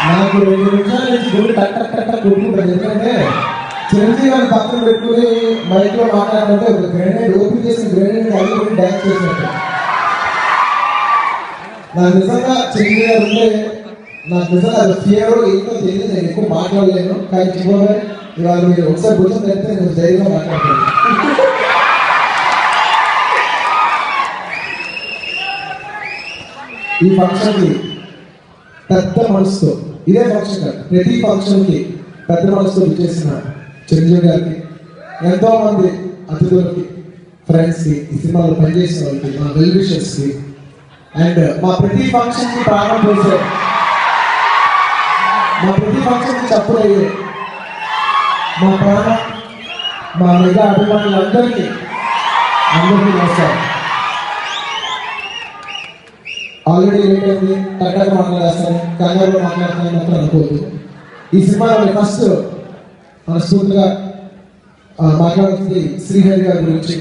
నాకు 2 నిమిషాల నుంచి గుడి కొట్టుకుంటాను. ఎందుకంటే చిరంజీవి గారిని పక్కన పెట్టుకుని మైక్ లో మాట్లాడాలంటే ఒక గ్రెనేడ్ ఓపెన్ చేసిన గ్రెనేడ్ అల్లుకుని డ్యాన్స్ చేసినట్టు. నాకు నిజంగా చిరంజీవి గారు ఉంటే నాకు నిజంగా అది ఫియర్ ఏంటో తెలియదు. నేను ఎక్కువ మాట్లాడలేను. కానీ చివరి ఇవాళ మీరు ఒకసారి భుజం పెడితే నేను ధైర్యంగా మాట్లాడతాను. ఈ ఫంక్షన్కి పెద్ద మనసుతో, ఇదే ఫంక్షన్ కాదు, ప్రతి ఫంక్షన్కి పెద్ద మనసుతో చేసిన చిరంజీవి గారికి, ఎంతో మంది అతిథులకి, ఫ్రెండ్స్కి, ఈ సినిమాలో పనిచేసిన వాళ్ళకి, మా వెల్ విషర్స్కి, అండ్ మా ప్రతి ఫంక్షన్కి ప్రాణం పోసే, మా ప్రతి ఫంక్షన్కి చప్పుడయ్యే మా ప్రాణం, మా మెగా అభిమానులందరికీ నమస్కారం. ఆల్రెడీ లేట్ అయింది, కరెక్ట్గా మాట్లాడేస్తాను, కంగారులో మాట్లాడుతున్నాను మాత్రం అనుకోవద్దు. ఈ సినిమాలో ఫస్ట్ మనస్ఫూర్తిగా మాట్లాడుతుంది శ్రీహరి గారి గురించి.